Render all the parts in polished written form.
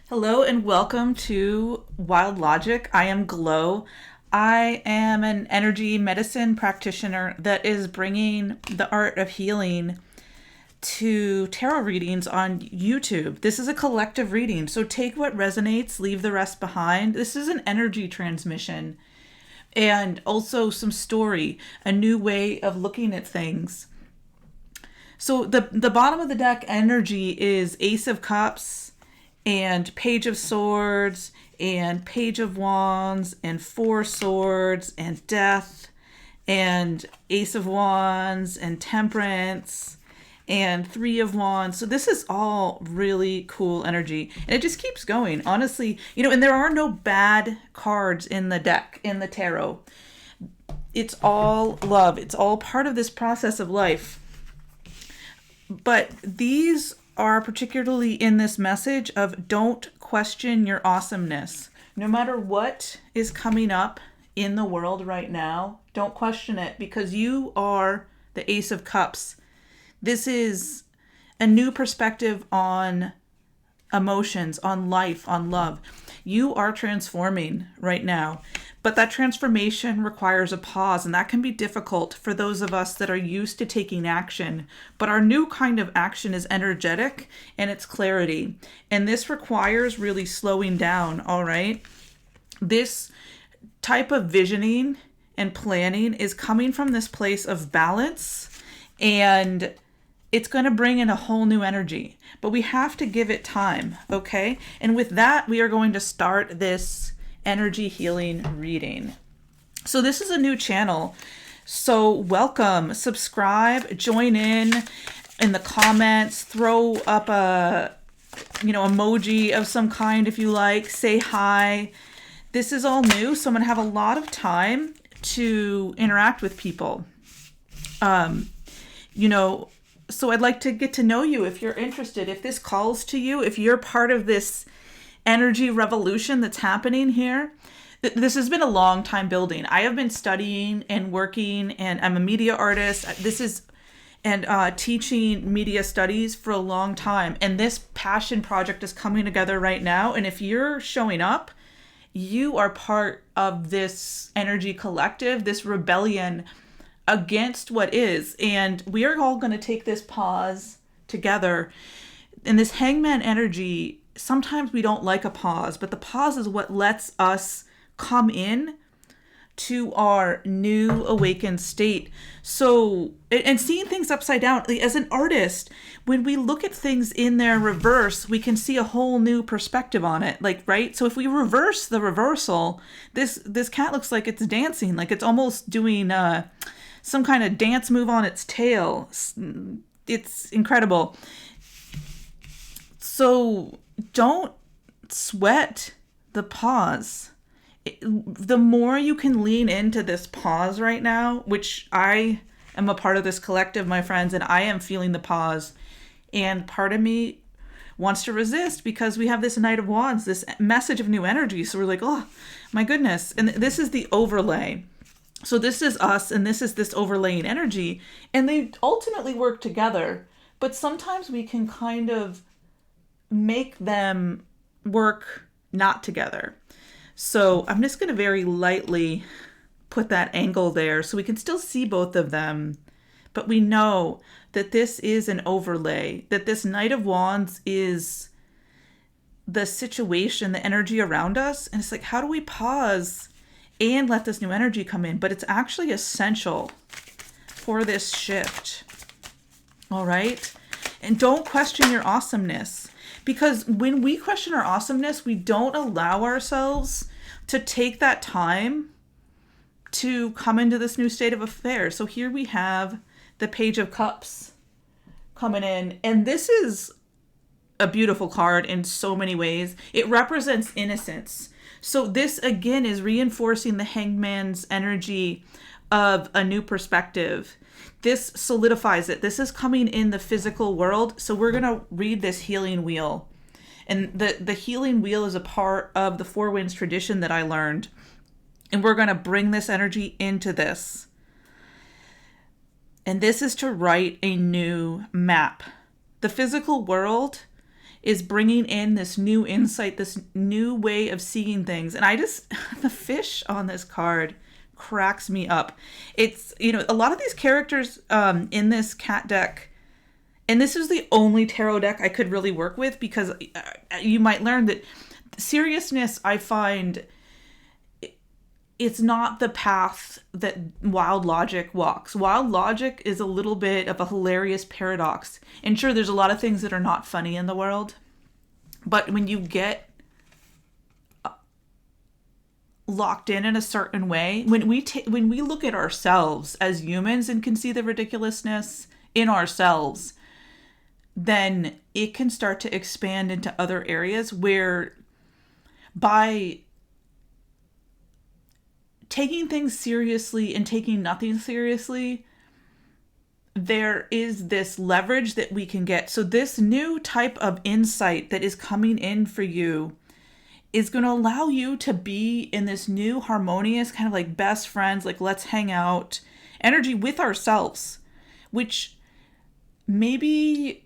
Hello and welcome to Wild Logic. I am Glow. I am an energy medicine practitioner that is bringing the art of healing to tarot readings on YouTube. This is a collective reading, so take what resonates, leave the rest behind. This is an energy transmission and also some story, a new way of looking at things. So the bottom of the deck energy is Ace of Cups, and Page of Swords, and Page of Wands, and Four Swords, and Death, and Ace of Wands, and Temperance, and Three of Wands. So this is all really cool energy. And it just keeps going, honestly. And there are no bad cards in the deck, in the tarot. It's all love. It's all part of this process of life. But these are particularly in this message of don't question your awesomeness. No matter what is coming up in the world right now, don't question it because you are the Ace of Cups. This is a new perspective on emotions, on life, on love. You are transforming right now, but that transformation requires a pause, and that can be difficult for those of us that are used to taking action. But our new kind of action is energetic and it's clarity, and this requires really slowing down. All right, this type of visioning and planning is coming from this place of balance, and it's going to bring in a whole new energy, but we have to give it time, okay? And with that, we are going to start this energy healing reading. So this is a new channel, so welcome, subscribe, join in the comments, throw up a emoji of some kind if you like, say hi. This is all new, so I'm going to have a lot of time to interact with people. So I'd like to get to know you if you're interested, if this calls to you, if you're part of this energy revolution that's happening here. This has been a long time building. I have been studying and working, and I'm a media artist. Teaching media studies for a long time. And this passion project is coming together right now. And if you're showing up, you are part of this energy collective, this rebellion against what is. And we are all going to take this pause together. And this hangman energy, sometimes we don't like a pause, but the pause is what lets us come in to our new awakened state. So, and seeing things upside down, as an artist, when we look at things in their reverse, we can see a whole new perspective on it, right? So if we reverse the reversal, this cat looks like it's dancing, like it's almost doing some kind of dance move on its tail. It's incredible. So don't sweat the pause. The more you can lean into this pause right now, which I am a part of this collective, my friends, and I am feeling the pause. And part of me wants to resist because we have this Knight of Wands, this message of new energy. So we're like, oh my goodness. And this is the overlay. So this is us, and this is this overlaying energy, and they ultimately work together. But sometimes we can kind of make them work not together. So I'm just going to very lightly put that angle there so we can still see both of them. But we know that this is an overlay, that this Knight of Wands is the situation, the energy around us. And it's like, how do we pause and let this new energy come in? But it's actually essential for this shift. All right? And don't question your awesomeness. Because when we question our awesomeness, we don't allow ourselves to take that time to come into this new state of affairs. So here we have the Page of Cups coming in. And this is a beautiful card in so many ways. It represents innocence. So this, again, is reinforcing the hangman's energy of a new perspective. This solidifies it. This is coming in the physical world. So we're going to read this healing wheel. And the healing wheel is a part of the Four Winds tradition that I learned. And we're going to bring this energy into this. And this is to write a new map. The physical world is bringing in this new insight, this new way of seeing things. And the fish on this card cracks me up. It's, a lot of these characters in this cat deck, and this is the only tarot deck I could really work with, because you might learn that seriousness, I find, it's not the path that Wild Logix walks. Wild Logix is a little bit of a hilarious paradox. And sure, there's a lot of things that are not funny in the world. But when you get locked in a certain way, when we look at ourselves as humans and can see the ridiculousness in ourselves, then it can start to expand into other areas where, by taking things seriously and taking nothing seriously, there is this leverage that we can get. So this new type of insight that is coming in for you is going to allow you to be in this new harmonious kind of like best friends, like let's hang out energy with ourselves, which maybe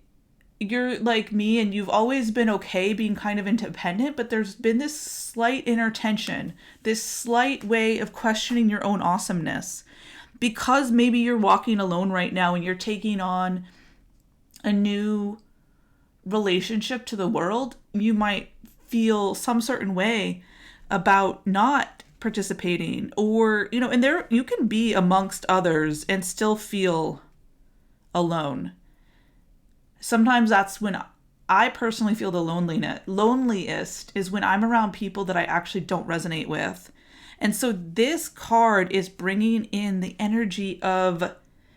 you're like me and you've always been okay being kind of independent, but there's been this slight inner tension, this slight way of questioning your own awesomeness, because maybe you're walking alone right now and you're taking on a new relationship to the world. You might feel some certain way about not participating, or, and there you can be amongst others and still feel alone. Sometimes that's when I personally feel the loneliest is when I'm around people that I actually don't resonate with. And so this card is bringing in the energy of,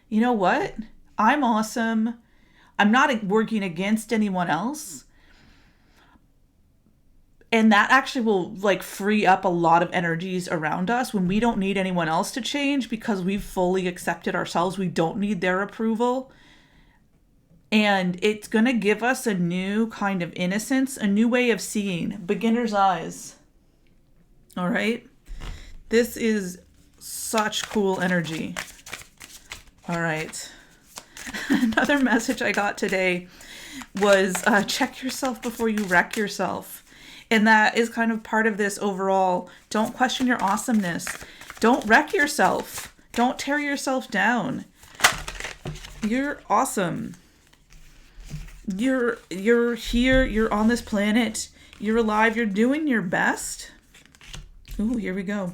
you know what? I'm awesome. I'm not working against anyone else. And that actually will free up a lot of energies around us when we don't need anyone else to change, because we've fully accepted ourselves. We don't need their approval. And it's going to give us a new kind of innocence, a new way of seeing, beginner's eyes. All right. This is such cool energy. All right. Another message I got today was check yourself before you wreck yourself. And that is kind of part of this overall. Don't question your awesomeness. Don't wreck yourself. Don't tear yourself down. You're awesome. You're here, you're on this planet, you're alive, you're doing your best. Ooh, here we go.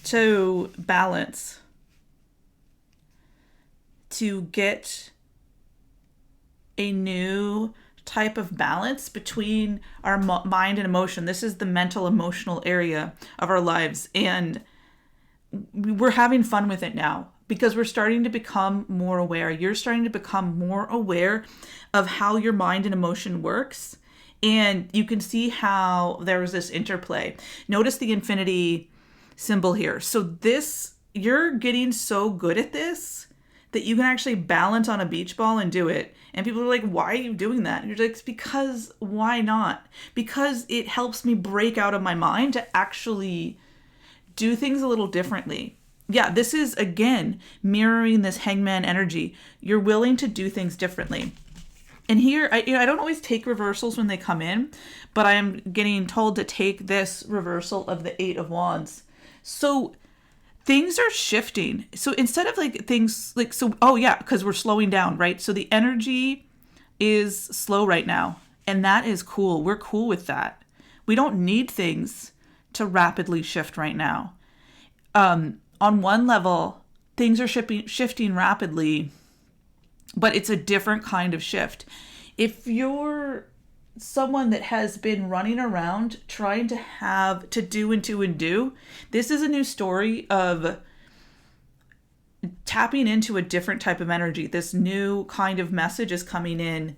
To balance. To get a new type of balance between our mind and emotion. This is the mental emotional area of our lives, and we're having fun with it now. Because we're starting to become more aware. You're starting to become more aware of how your mind and emotion works. And you can see how there's this interplay. Notice the infinity symbol here. So you're getting so good at this that you can actually balance on a beach ball and do it. And people are like, why are you doing that? And you're like, it's because why not? Because it helps me break out of my mind to actually do things a little differently. Yeah, this is, again, mirroring this hangman energy. You're willing to do things differently. And here, I don't always take reversals when they come in, but I am getting told to take this reversal of the Eight of Wands. So things are shifting. So instead of because we're slowing down, right? So the energy is slow right now, and that is cool. We're cool with that. We don't need things to rapidly shift right now. On one level, things are shifting rapidly, but it's a different kind of shift. If you're someone that has been running around trying to do and do, this is a new story of tapping into a different type of energy. This new kind of message is coming in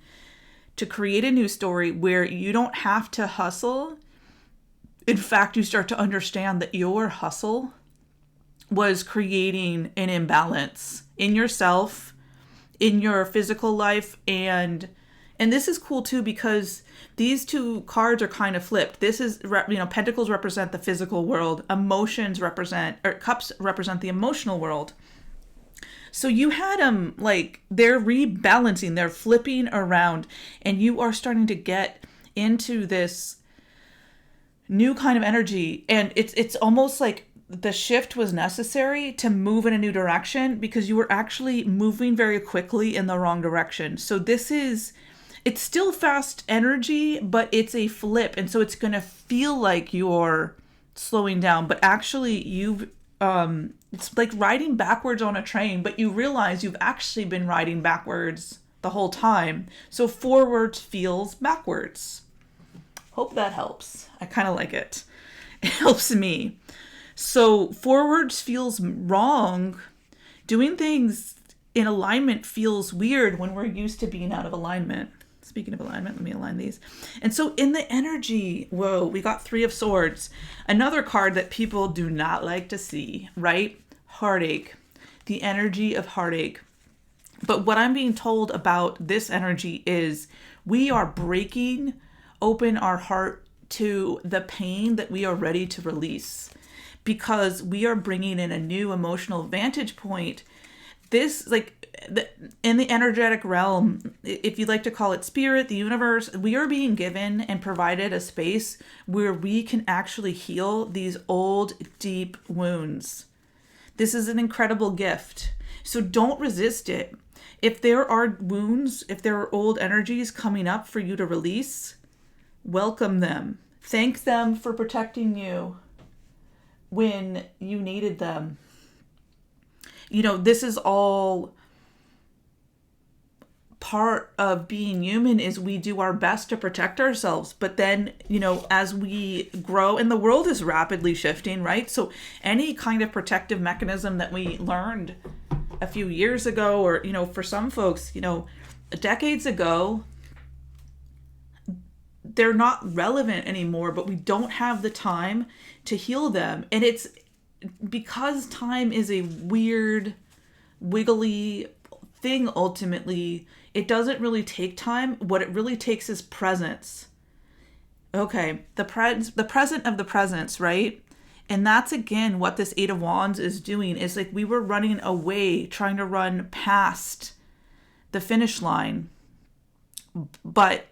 to create a new story where you don't have to hustle. In fact, you start to understand that your hustle was creating an imbalance in yourself, in your physical life, and this is cool too, because these two cards are kind of flipped. This is, pentacles represent the physical world, cups represent the emotional world. So you had them like they're rebalancing, they're flipping around, and you are starting to get into this new kind of energy. And it's almost like the shift was necessary to move in a new direction because you were actually moving very quickly in the wrong direction. So it's still fast energy, but it's a flip. And so it's going to feel like you're slowing down, but actually it's like riding backwards on a train, but you realize you've actually been riding backwards the whole time. So forwards feels backwards. Hope that helps. I kind of like it. It helps me. So forwards feels wrong. Doing things in alignment feels weird when we're used to being out of alignment. Speaking of alignment, let me align these. And so in the energy, whoa, we got 3 of Swords. Another card that people do not like to see, right? Heartache. The energy of heartache. But what I'm being told about this energy is we are breaking open our heart to the pain that we are ready to release, because we are bringing in a new emotional vantage point. This, in the energetic realm, if you'd like to call it spirit, the universe, we are being given and provided a space where we can actually heal these old, deep wounds. This is an incredible gift. So don't resist it. If there are wounds, if there are old energies coming up for you to release, welcome them. Thank them for protecting you when you needed them. This is all part of being human, is we do our best to protect ourselves. But then, as we grow, and the world is rapidly shifting, right? So any kind of protective mechanism that we learned a few years ago, or, for some folks, decades ago, they're not relevant anymore, but we don't have the time to heal them. And it's because time is a weird, wiggly thing. Ultimately, it doesn't really take time. What it really takes is presence. Okay, the present of the presence, right? And that's again what this 8 of Wands is doing. Is like we were running away, trying to run past the finish line, but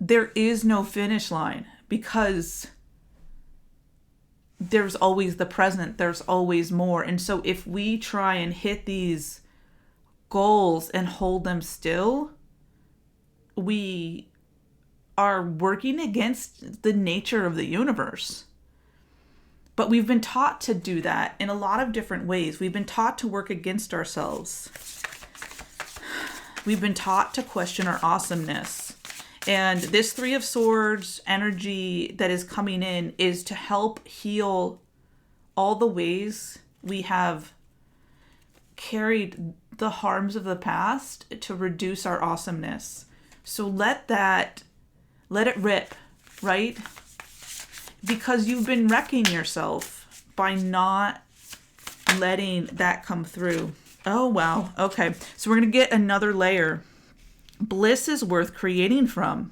there is no finish line, because there's always the present, there's always more. And so if we try and hit these goals and hold them still, we are working against the nature of the universe. But we've been taught to do that in a lot of different ways. We've been taught to work against ourselves. We've been taught to question our awesomeness. And this 3 of Swords energy that is coming in is to help heal all the ways we have carried the harms of the past to reduce our awesomeness. So let it rip, right? Because you've been wrecking yourself by not letting that come through. Oh, wow. Okay. So we're going to get another layer. Bliss is worth creating from.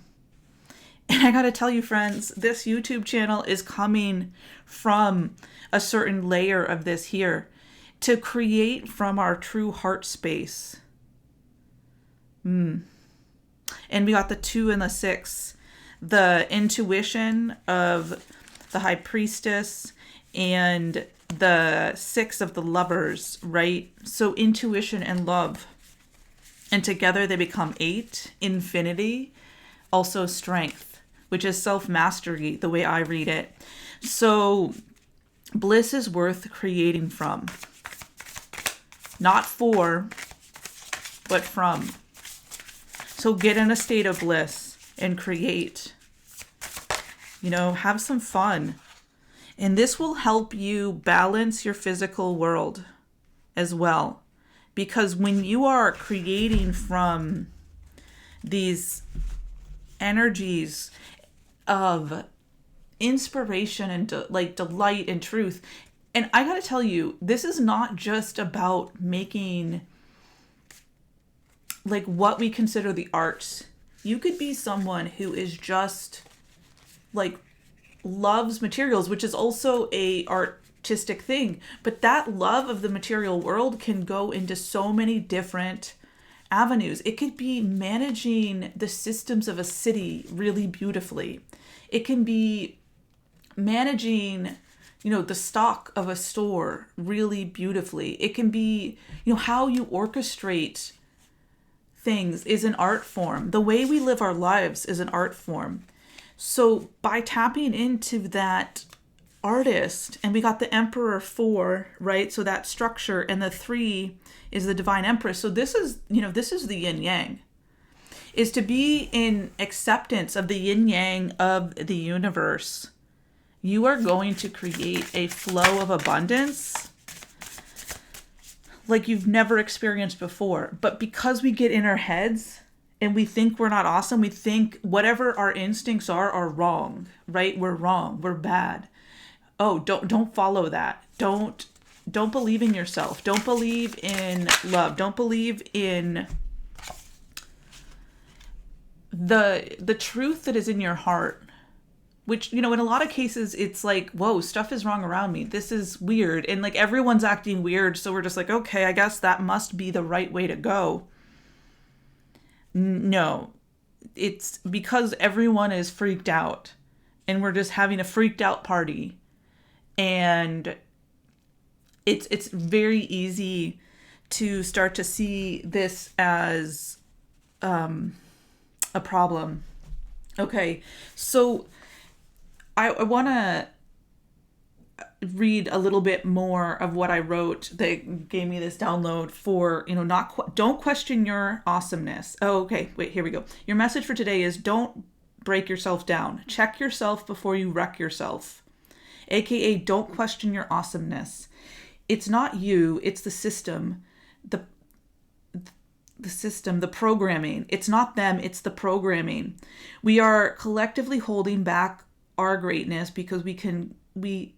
And I got to tell you, friends, this YouTube channel is coming from a certain layer of this here, to create from our true heart space. And we got the 2 and the 6, the intuition of the High Priestess and the 6 of the Lovers, right? So intuition and love. And together they become 8, infinity, also strength, which is self-mastery, the way I read it. So bliss is worth creating from. Not for, but from. So get in a state of bliss and create. Have some fun. And this will help you balance your physical world as well. Because when you are creating from these energies of inspiration and delight and truth, and I gotta tell you, this is not just about making what we consider the arts. You could be someone who is just loves materials, which is also a art artistic thing. But that love of the material world can go into so many different avenues. It could be managing the systems of a city really beautifully. It can be managing, the stock of a store really beautifully. It can be, how you orchestrate things is an art form. The way we live our lives is an art form. So by tapping into that artist, and we got the Emperor 4, right? So that structure, and the 3 is the Divine Empress. So this is the yin yang, is to be in acceptance of the yin yang of the universe. You are going to create a flow of abundance like you've never experienced before. But because we get in our heads and we think we're not awesome, we think whatever our instincts are wrong, right? We're wrong. We're bad. Oh, don't follow that. Don't believe in yourself. Don't believe in love. Don't believe in the truth that is in your heart. Which, in a lot of cases, it's like, whoa, stuff is wrong around me. This is weird. And like everyone's acting weird. So we're just like, okay, I guess that must be the right way to go. No, it's because everyone is freaked out and we're just having a freaked out party. And it's very easy to start to see this as a problem. Okay, so I want to read a little bit more of what I wrote that gave me this download for, don't question your awesomeness. Oh, okay. Wait, here we go. Your message for today is don't break yourself down. Check yourself before you wreck yourself. AKA don't question your awesomeness. It's not you, it's the system, the system, the programming. It's not them, it's the programming. We are collectively holding back our greatness because we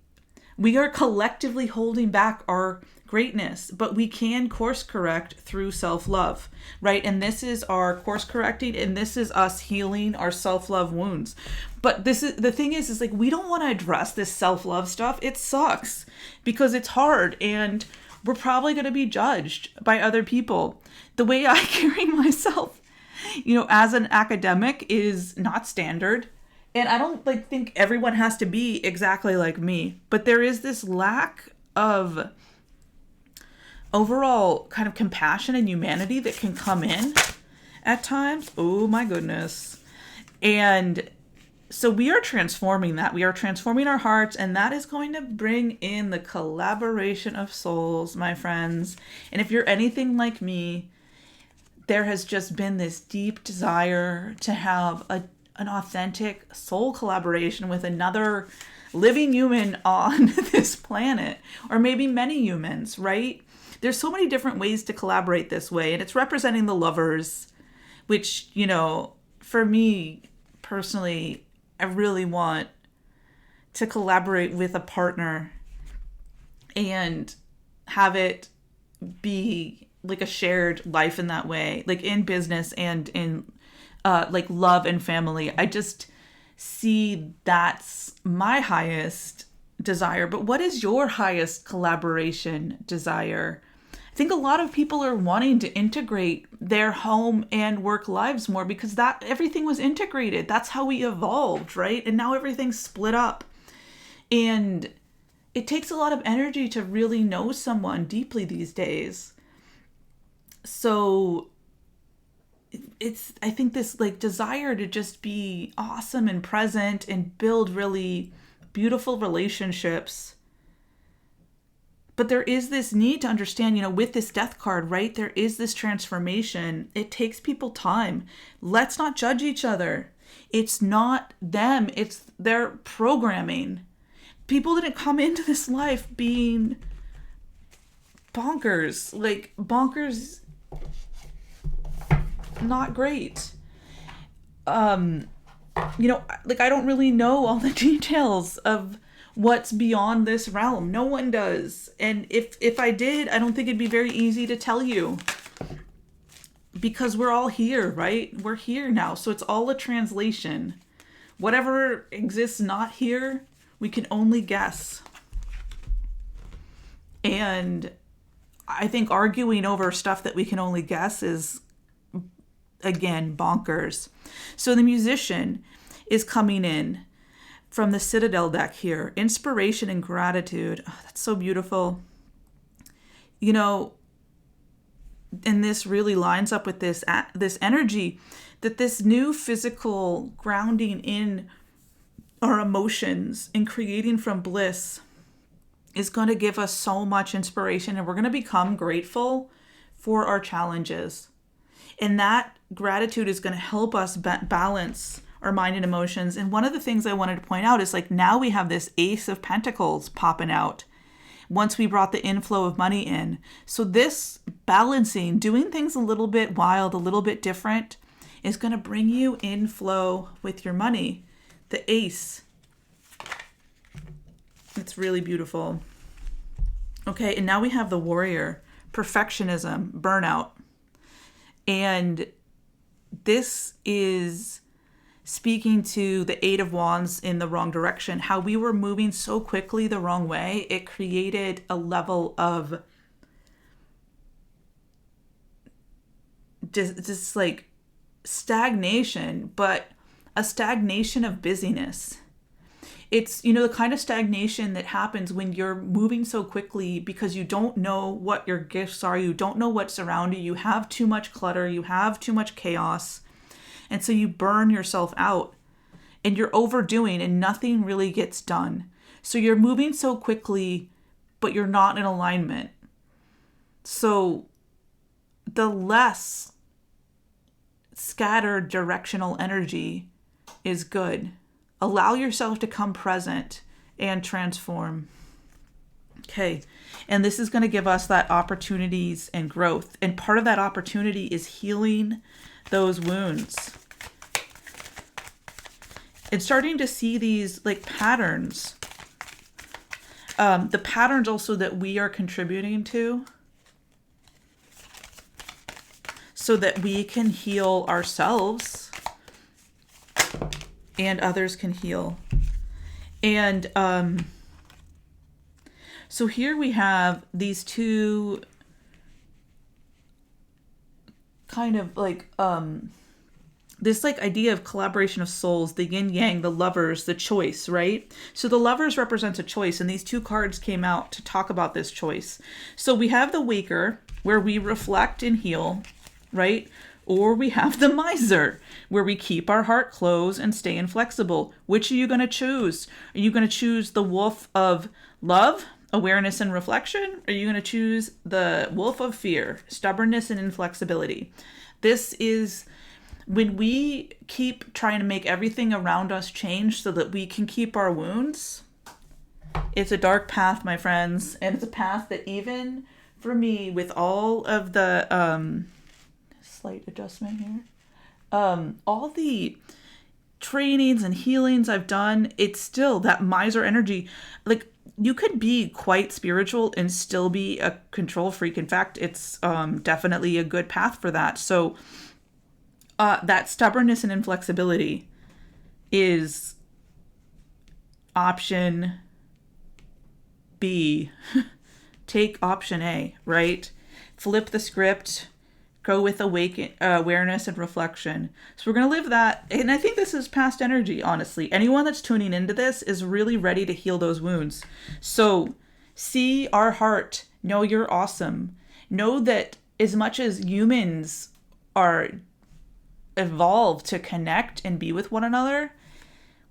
are collectively holding back our greatness, but we can course correct through self-love, right? And this is our course correcting, and this is us healing our self-love wounds. But this is the thing is like, we don't want to address this self-love stuff. It sucks because it's hard, and we're probably going to be judged by other people. The way I carry myself, as an academic is not standard. And I don't think everyone has to be exactly like me, but there is this lack of overall kind of compassion and humanity that can come in at times. Oh my goodness. And so we are transforming that. We are transforming our hearts, and that is going to bring in the collaboration of souls, my friends. And if you're anything like me, there has just been this deep desire to have an authentic soul collaboration with another living human on this planet, or maybe many humans, right? There's so many different ways to collaborate this way, and it's representing the lovers, which, for me personally, I really want to collaborate with a partner and have it be like a shared life in that way, like in business and in like love and family. I just see that's my highest desire. But what is your highest collaboration desire? I think a lot of people are wanting to integrate their home and work lives more because that everything was integrated. That's how we evolved, right? And now everything's split up. And it takes a lot of energy to really know someone deeply these days. So I think this like desire to just be awesome and present and build really beautiful relationships. But there is this need to understand, with this death card, right? There is this transformation. It takes people time. Let's not judge each other. It's not them. It's their programming. People didn't come into this life being bonkers. Like, bonkers, not great. I don't really know all the details of what's beyond this realm. No one does. And if I did, I don't think it'd be very easy to tell you. Because we're all here, right? We're here now. So it's all a translation. Whatever exists not here, we can only guess. And I think arguing over stuff that we can only guess is, again, bonkers. So the Musician is coming in from the Citadel deck here. Inspiration and gratitude. Oh, that's so beautiful. You know, and this really lines up with this energy that this new physical grounding in our emotions and creating from bliss is going to give us so much inspiration, and we're going to become grateful for our challenges. And that gratitude is going to help us balance our mind and emotions. And one of the things I wanted to point out is, like, now we have this Ace of Pentacles popping out once we brought the inflow of money in. So this balancing, doing things a little bit wild, a little bit different, is going to bring you inflow with your money. The Ace. It's really beautiful. Okay, and now we have the Warrior. Perfectionism, burnout. And this is speaking to the Eight of Wands in the wrong direction. How we were moving so quickly the wrong way, it created a level of just like stagnation, but a stagnation of busyness. It's, you know, the kind of stagnation that happens when you're moving so quickly because you don't know what your gifts are. You don't know what's around you. You have too much clutter. You have too much chaos. And so you burn yourself out and you're overdoing and nothing really gets done. So you're moving so quickly, but you're not in alignment. So the less scattered directional energy is good. Allow yourself to come present and transform. Okay. And this is going to give us that opportunities and growth. And part of that opportunity is healing those wounds. And starting to see these like patterns. The patterns also that we are contributing to, so that we can heal ourselves and others can heal. And so here we have these two kind of like this like idea of collaboration of souls, the yin yang, the lovers, the choice, right? So the lovers represents a choice, and these two cards came out to talk about this choice. So we have the waker, where we reflect and heal, right? Or we have the miser, where we keep our heart closed and stay inflexible. Which are you going to choose? Are you going to choose the wolf of love, awareness, and reflection? Or are you going to choose the wolf of fear, stubbornness, and inflexibility? This is when we keep trying to make everything around us change so that we can keep our wounds. It's a dark path, my friends. And it's a path that even for me, with all of the slight adjustment here, all the trainings and healings I've done, it's still that miser energy. Like, you could be quite spiritual and still be a control freak. In fact, it's definitely a good path for that. So that stubbornness and inflexibility is option B. Take option A, right? Flip the script. Go with awareness and reflection. So we're going to live that. And I think this is past energy, honestly. Anyone that's tuning into this is really ready to heal those wounds. So see our heart. Know you're awesome. Know that as much as humans are evolved to connect and be with one another,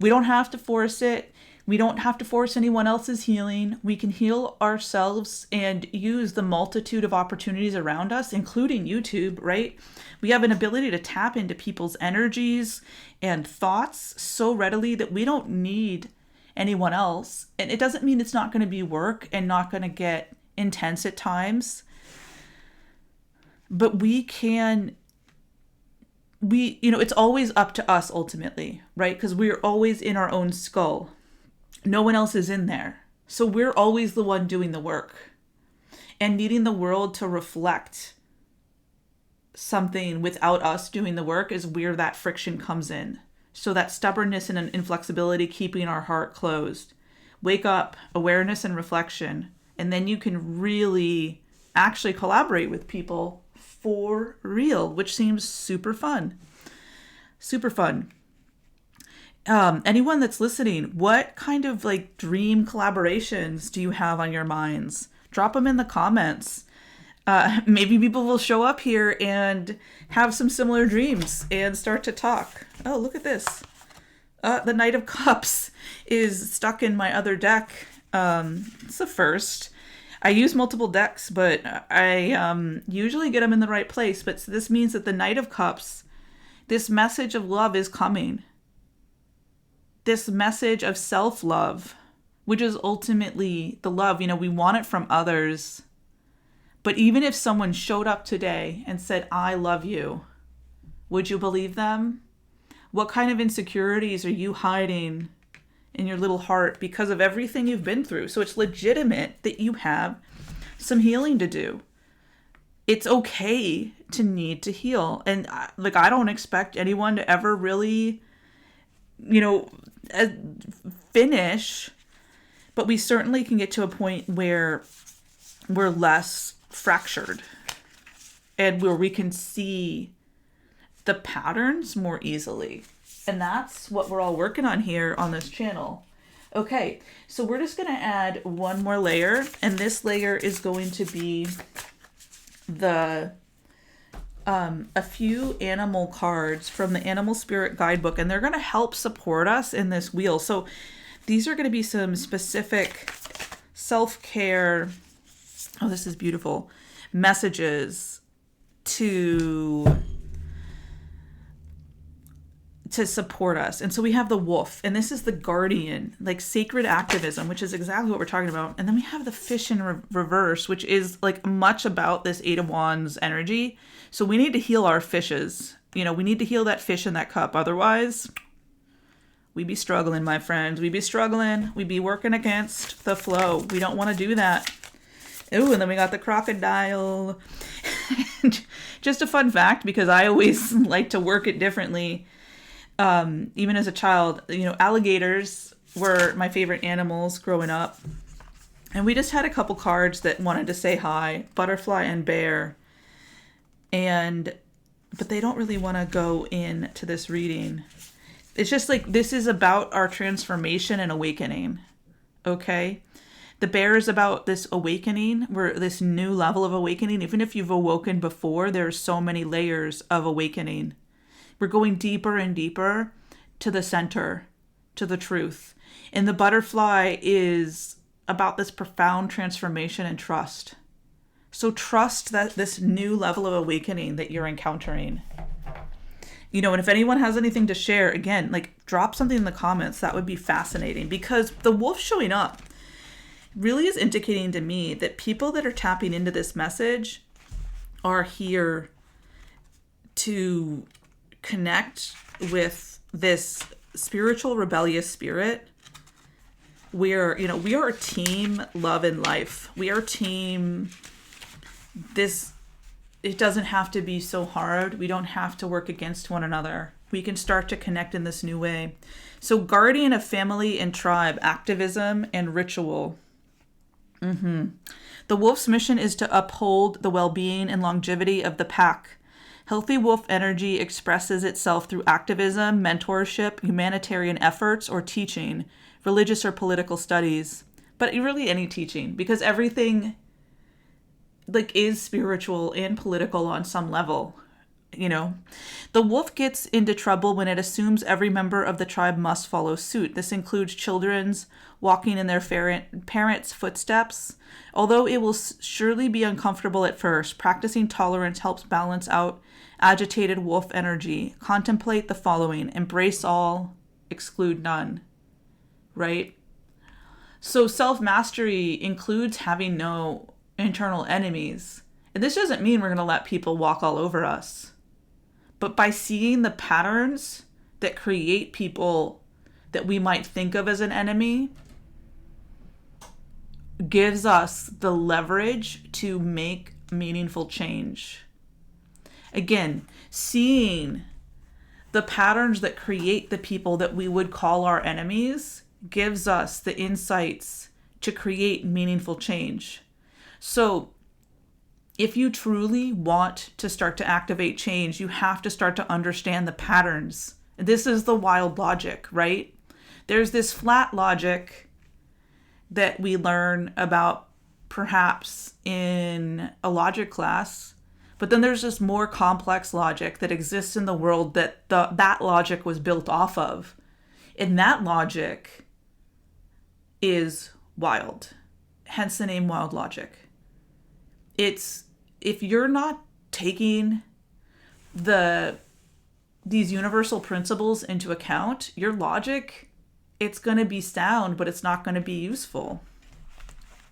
we don't have to force it. We don't have to force anyone else's healing. We can heal ourselves and use the multitude of opportunities around us, including YouTube, right? We have an ability to tap into people's energies and thoughts so readily that we don't need anyone else. And it doesn't mean it's not going to be work and not going to get intense at times. But it's always up to us ultimately, right? Because we're always in our own skull. No one else is in there. So we're always the one doing the work and needing the world to reflect something without us doing the work is where that friction comes in. So that stubbornness and inflexibility, keeping our heart closed. Wake up, awareness and reflection. And then you can really actually collaborate with people for real, which seems super fun. Super fun. Anyone that's listening, what kind of like dream collaborations do you have on your minds? Drop them in the comments. Maybe people will show up here and have some similar dreams and start to talk. Oh, look at this. The Knight of Cups is stuck in my other deck. It's the first. I use multiple decks, but I usually get them in the right place. But this means that the Knight of Cups, this message of love is coming. This message of self-love, which is ultimately the love. We want it from others. But even if someone showed up today and said, I love you, would you believe them? What kind of insecurities are you hiding in your little heart because of everything you've been through? So it's legitimate that you have some healing to do. It's okay to need to heal. And I don't expect anyone to ever really, finish, but we certainly can get to a point where we're less fractured and where we can see the patterns more easily. And that's what we're all working on here on this channel. Okay, so we're just going to add one more layer, and this layer is going to be a few animal cards from the Animal Spirit Guidebook, and they're going to help support us in this wheel. So these are going to be some specific self-care, oh, this is beautiful, messages to support us. And so we have the wolf, and this is the guardian, like sacred activism, which is exactly what we're talking about. And then we have the fish in reverse, which is like much about this Eight of Wands energy. So we need to heal our fishes. We need to heal that fish in that cup. Otherwise, we be struggling, my friends. We be struggling. We be working against the flow. We don't want to do that. Ooh, and then we got the crocodile. Just a fun fact, because I always like to work it differently. Even as a child, alligators were my favorite animals growing up. And we just had a couple cards that wanted to say hi, butterfly and bear. But they don't really want to go into this reading. It's just like, this is about our transformation and awakening. Okay? The bear is about this awakening, this new level of awakening. Even if you've awoken before, there's so many layers of awakening. We're going deeper and deeper to the center, to the truth. And the butterfly is about this profound transformation and trust. So trust that this new level of awakening that you're encountering. And if anyone has anything to share, again, drop something in the comments. That would be fascinating, because the wolf showing up really is indicating to me that people that are tapping into this message are here to connect with this spiritual rebellious spirit. We are a team love and life. We are team this. It doesn't have to be so hard. We don't have to work against one another. We can start to connect in this new way. So guardian of family and tribe, activism and ritual. The wolf's mission is to uphold the well-being and longevity of the pack. Healthy wolf energy expresses itself through activism, mentorship, humanitarian efforts, or teaching, religious or political studies. But really any teaching, because everything is spiritual and political on some level. The wolf gets into trouble when it assumes every member of the tribe must follow suit. This includes children's walking in their parents' footsteps. Although it will surely be uncomfortable at first, practicing tolerance helps balance out agitated wolf energy. Contemplate the following: embrace all, exclude none. Right? So self-mastery includes having no internal enemies. And this doesn't mean we're going to let people walk all over us. But by seeing the patterns that create people that we might think of as an enemy, gives us the leverage to make meaningful change. Again, seeing the patterns that create the people that we would call our enemies gives us the insights to create meaningful change. So if you truly want to start to activate change, you have to start to understand the patterns. This is the wild logic, right? There's this flat logic that we learn about perhaps in a logic class, but then there's this more complex logic that exists in the world that that logic was built off of. And that logic is wild, hence the name Wild Logic. It's, if you're not taking these universal principles into account, your logic, it's going to be sound, but it's not going to be useful.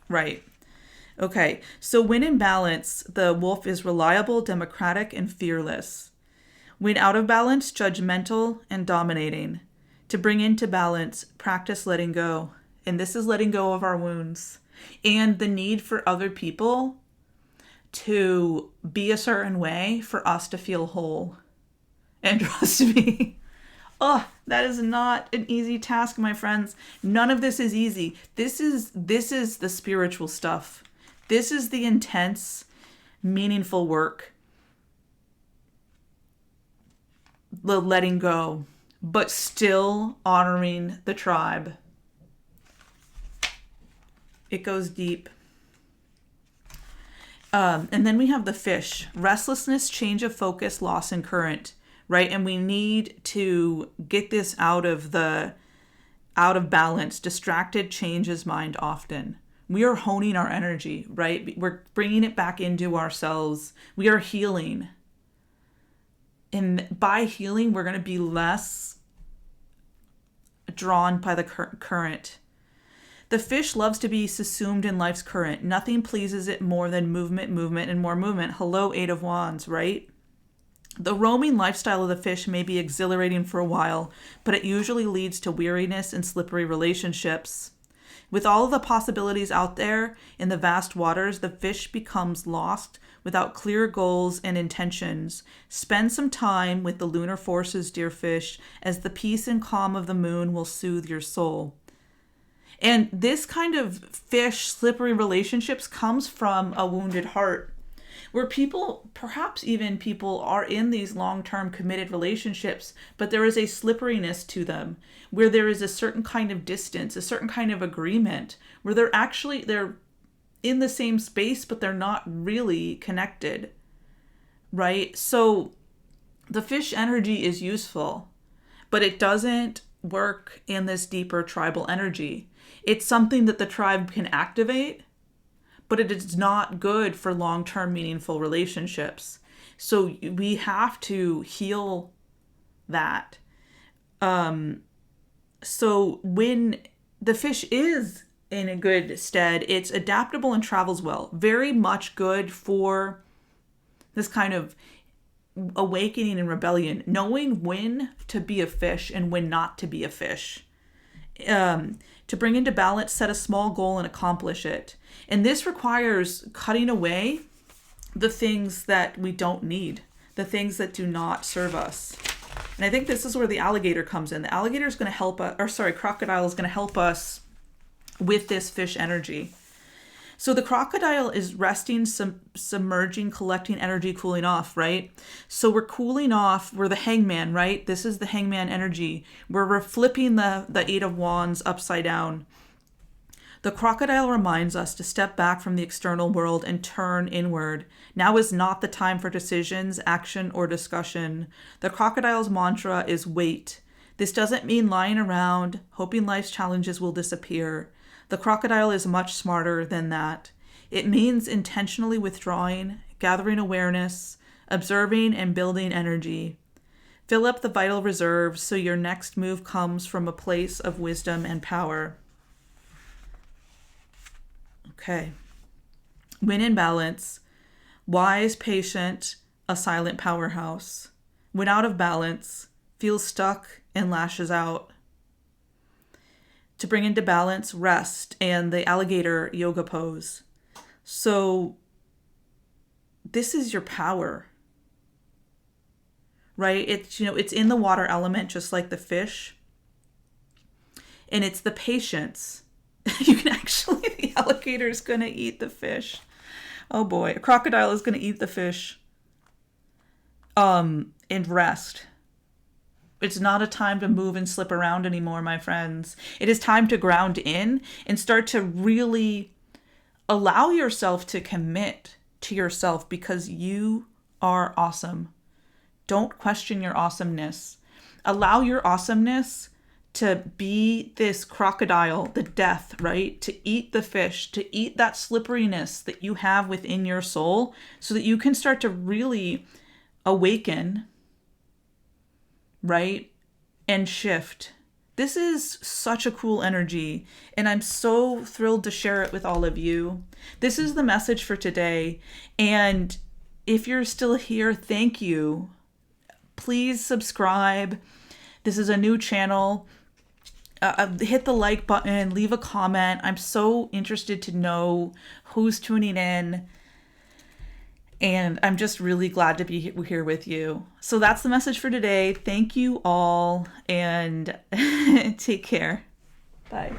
Right. Okay. So when in balance, the wolf is reliable, democratic, and fearless. When out of balance, judgmental and dominating. To bring into balance, practice letting go. And this is letting go of our wounds and the need for other people to be a certain way for us to feel whole. And trust me, that is not an easy task, my friends. None of this is easy. This is the spiritual stuff. This is the intense, meaningful work. The letting go, but still honoring the tribe. It goes deep. And then we have the fish. Restlessness, change of focus, loss in current, right? And we need to get this out of balance. Distracted changes mind often. We are honing our energy, right? We're bringing it back into ourselves. We are healing. And by healing, we're going to be less drawn by the current. The fish loves to be subsumed in life's current. Nothing pleases it more than movement, and more movement. Hello, Eight of Wands, right? The roaming lifestyle of the fish may be exhilarating for a while, but it usually leads to weariness and slippery relationships. With all of the possibilities out there in the vast waters, the fish becomes lost without clear goals and intentions. Spend some time with the lunar forces, dear fish, as the peace and calm of the moon will soothe your soul. And this kind of fish slippery relationships comes from a wounded heart, where people, perhaps even people, are in these long-term committed relationships, but there is a slipperiness to them, where there is a certain kind of distance, a certain kind of agreement, where they're in the same space, but they're not really connected, right? So the fish energy is useful, but it doesn't work in this deeper tribal energy. It's something that the tribe can activate, but it is not good for long-term meaningful relationships. So we have to heal that. So when the fish is in a good stead, it's adaptable and travels well. Very much good for this kind of awakening and rebellion, knowing when to be a fish and when not to be a fish. To bring into balance, set a small goal and accomplish it. And this requires cutting away the things that we don't need, the things that do not serve us. And I think this is where the alligator comes in. The alligator is going to help us, crocodile is going to help us with this fish energy. So the crocodile is resting, submerging, collecting energy, cooling off, right? So we're cooling off. We're the hangman, right? This is the hangman energy. We're flipping the Eight of Wands upside down. The crocodile reminds us to step back from the external world and turn inward. Now is not the time for decisions, action, or discussion. The crocodile's mantra is wait. This doesn't mean lying around, hoping life's challenges will disappear. The crocodile is much smarter than that. It means intentionally withdrawing, gathering awareness, observing, and building energy. Fill up the vital reserves so your next move comes from a place of wisdom and power. Okay. When in balance, wise, patient, a silent powerhouse. When out of balance, feels stuck and lashes out. To bring into balance, rest, and the alligator yoga pose. So this is your power, right? It's in the water element, just like the fish. And it's the patience You can actually, the alligator is going to eat the fish. Oh boy, a crocodile is going to eat the fish. And rest. It's not a time to move and slip around anymore, my friends. It is time to ground in and start to really allow yourself to commit to yourself, because you are awesome. Don't question your awesomeness. Allow your awesomeness to be this crocodile, the death, right? To eat the fish, to eat that slipperiness that you have within your soul, so that you can start to really awaken, right? And shift. This is such a cool energy, and I'm so thrilled to share it with all of you. This is the message for today. And if you're still here, thank you. Please subscribe. This is a new channel. Hit the like button, leave a comment. I'm so interested to know who's tuning in. And I'm just really glad to be here with you. So that's the message for today. Thank you all, and take care. Bye.